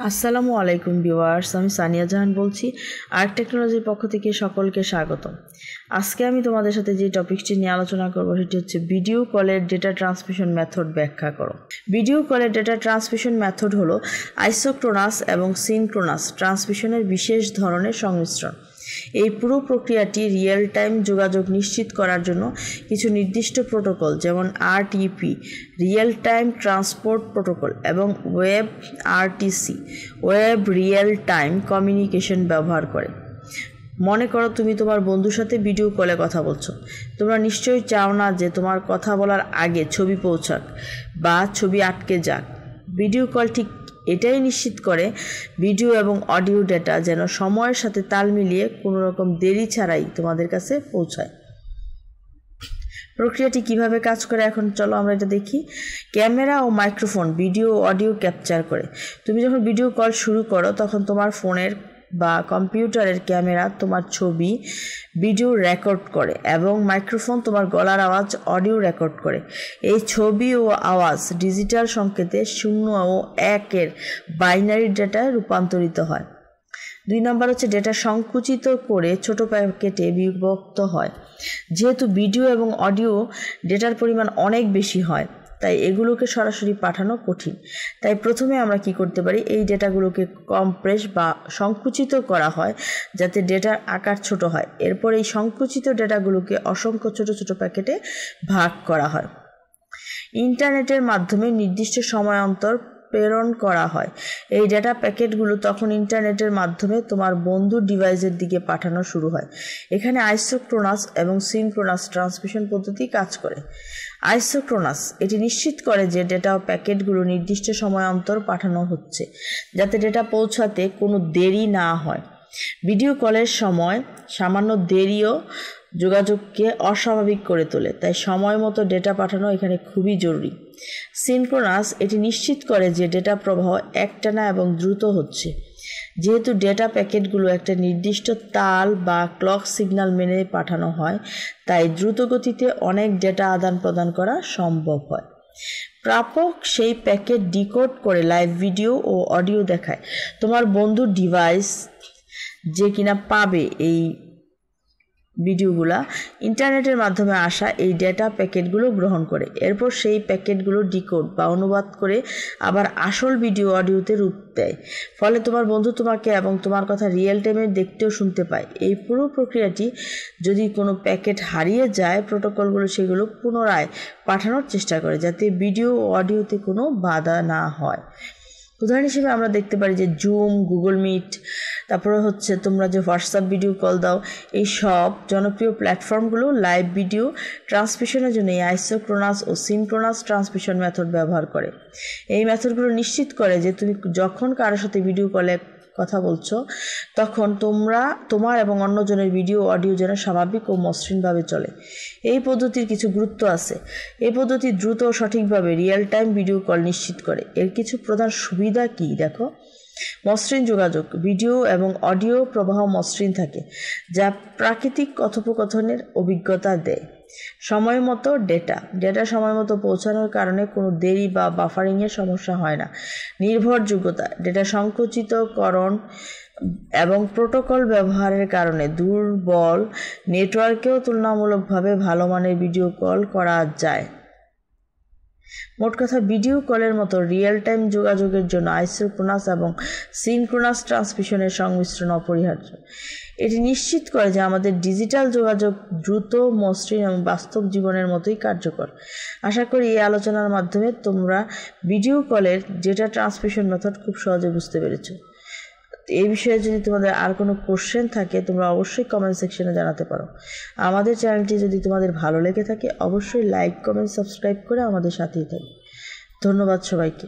আসসালামু আলাইকুম ভিউয়ার্স, আমি সানিয়া জাহান বলছি আর্ক টেকনোলজির পক্ষ থেকে সকলকে স্বাগতম। আজকে আমি তোমাদের সাথে যে টপিকটি নিয়ে আলোচনা করব সেটি হচ্ছে ভিডিও কলের ডেটা ট্রান্সমিশন মেথড ব্যাখ্যা করো। ভিডিও কলের ডেটা ট্রান্সমিশন মেথড হলো আইসোক্রোনাস এবং সিনক্রোনাস ট্রান্সমিশনের বিশেষ ধরনের সংমিশ্রণ। এই পুরো প্রক্রিয়াটি রিয়েল টাইম যোগাযোগ নিশ্চিত করার জন্য কিছু নির্দিষ্ট প্রোটোকল যেমন RTP real time transport protocol এবং web RTC web real time communication ব্যবহার করে। মনে করো তুমি তোমার বন্ধুর সাথে ভিডিও কলে কথা বলছো। তোমরা নিশ্চয়ই চাও না যে তোমার কথা বলার আগে ছবি পৌঁছাক বা ছবি আটকে যাক। ভিডিও কল ঠিক এটাই নিশ্চিত করে ভিডিও এবং অডিও ডেটা যেন সময়ের সাথে তাল মিলিয়ে কোনো রকম দেরি ছাড়াই তোমাদের কাছে পৌঁছায়। প্রক্রিয়াটি কিভাবে কাজ করে এখন চলো আমরা এটা দেখি। ক্যামেরা ও মাইক্রোফোন ভিডিও ও অডিও ক্যাপচার করে। তুমি যখন ভিডিও কল শুরু করো তখন তোমার ফোনের বা কম্পিউটারের ক্যামেরা তোমার ছবি ভিডিও রেকর্ড করে এবং মাইক্রোফোন তোমার গলার আওয়াজ অডিও রেকর্ড করে। এই ছবি ও আওয়াজ ডিজিটাল সংকেতে 0 ও 1 এর বাইনারি ডেটায় রূপান্তরিত হয়। 2 নম্বর হচ্ছে ডেটা সংকুচিত করে ছোট প্যাকেটে বিভক্ত হয়। যেহেতু ভিডিও এবং অডিও ডেটার পরিমাণ অনেক বেশি হয় তাই এগুলোকে সরাসরি পাঠানো কঠিন। তাই প্রথমে আমরা কি করতে পারি, এই ডেটাগুলোকে কম্প্রেস বা সংকুচিত করা হয় যাতে ডেটার আকার ছোট হয়। এরপর এই সংকুচিত ডেটাগুলোকে অসংখ্য ছোট ছোট প্যাকেটে ভাগ করা হয়। ইন্টারনেটের মাধ্যমে নির্দিষ্ট সময় অন্তর প্রেরণ করা হয়। এই ডেটা প্যাকেটগুলো তখন ইন্টারনেটের মাধ্যমে তোমার বন্ধুর ডিভাইসের দিকে পাঠানো শুরু হয়। এখানে আইসোক্রোনাস এবং সিনক্রোনাস ট্রান্সমিশন পদ্ধতি কাজ করে। আইসোক্রোনাস এটি নিশ্চিত করে যে ডেটা ও প্যাকেটগুলো নির্দিষ্ট সময় অন্তর পাঠানো হচ্ছে যাতে ডেটা পৌঁছাতে কোনো দেরি না হয়। ভিডিও কলের সময় সামান্য দেরিও যোগাযোগকে অস্বাভাবিক করে তোলে, তাই সময় মতো ডেটা পাঠানো এখানে খুবই জরুরি। সিনক্রোনাস এটি নিশ্চিত করে যে ডেটা প্রবাহ একটানা এবং দ্রুত হচ্ছে। যেহেতু ডেটা প্যাকেটগুলো একটা নির্দিষ্ট তাল বা ক্লক সিগন্যাল মেনে পাঠানো হয় তাই দ্রুত গতিতে অনেক ডেটা আদান প্রদান করা সম্ভব হয়। প্রাপক সেই প্যাকেট ডিকোড করে লাইভ ভিডিও ও অডিও দেখায়। তোমার বন্ধুর ডিভাইস যে কিনা পাবে এই ভিডিওগুলা ইন্টারনেটের মাধ্যমে আসা এই ডেটা প্যাকেটগুলো গ্রহণ করে। এরপর সেই প্যাকেটগুলো ডিকোড বা অনুবাদ করে আবার আসল ভিডিও অডিওতে রূপ দেয়। ফলে তোমার বন্ধু তোমাকে এবং তোমার কথা রিয়েল টাইমে দেখতেও শুনতে পায়। এই পুরো প্রক্রিয়াটি যদি কোনো প্যাকেট হারিয়ে যায় প্রোটোকলগুলো সেগুলো পুনরায় পাঠানোর চেষ্টা করে যাতে ভিডিও ও অডিওতে কোনো বাধা না হয়। উদাহরণ হিসেবে আমরা দেখতে পারি যে জুম, গুগল মিট, তারপরে হচ্ছে তোমরা যে হোয়াটসঅ্যাপ ভিডিও কল দাও, এই সব জনপ্রিয় প্ল্যাটফর্মগুলো লাইভ ভিডিও ট্রান্সমিশনের জন্য এই আইসোক্রোনাস ও সিনক্রোনাস ট্রান্সমিশন মেথড ব্যবহার করে। এই মেথডগুলো নিশ্চিত করে যে তুমি যখন কারোর সাথে ভিডিও কলে কথা বলছো তখন তোমার এবং অন্যজনের ভিডিও অডিও যেন স্বাভাবিক ও মসৃণভাবে চলে। এই পদ্ধতির কিছু গুরুত্ব আছে। এই পদ্ধতি দ্রুত ও সঠিকভাবে রিয়েল টাইম ভিডিও কল নিশ্চিত করে। এর কিছু প্রধান সুবিধা কি দেখো। মসৃণ যোগাযোগ, ভিডিও এবং অডিও প্রবাহ মসৃণ থাকে যা প্রাকৃতিক কথোপকথনের অভিজ্ঞতা দেয়। সময় মতো ডেটা সময় মতো পৌঁছানোর কারণে কোনো দেরি বা বাফারিংয়ের সমস্যা হয় না। নির্ভরযোগ্যতা, ডেটা সংকুচিতকরণ এবং প্রোটোকল ব্যবহারের কারণে দুর্বল নেটওয়ার্কেও তুলনামূলকভাবে ভালো মানের ভিডিও কল করা যায়। মোট কথা, ভিডিও কলের মতো রিয়েল টাইম যোগাযোগের জন্য আইসোক্রোনাস এবং সিনক্রোনাস ট্রান্সমিশনের সংমিশ্রণ অপরিহার্য। এটি নিশ্চিত করে যে আমাদের ডিজিটাল যোগাযোগ দ্রুত, মসৃণ এবং বাস্তব জীবনের মতোই কার্যকর। আশা করি এই আলোচনার মাধ্যমে তোমরা ভিডিও কলের ডেটা ট্রান্সমিশন মেথড খুব সহজে বুঝতে পেরেছো। এই বিষয়ে যদি তোমাদের আর কোনো কোশ্চেন থাকে তোমরা অবশ্যই কমেন্ট সেকশনে জানাতে পারো। আমাদের চ্যানেলটি যদি তোমাদের ভালো লেগে থাকে অবশ্যই লাইক, কমেন্ট, সাবস্ক্রাইব করে আমাদের সাথেই থাকো। ধন্যবাদ সবাইকে।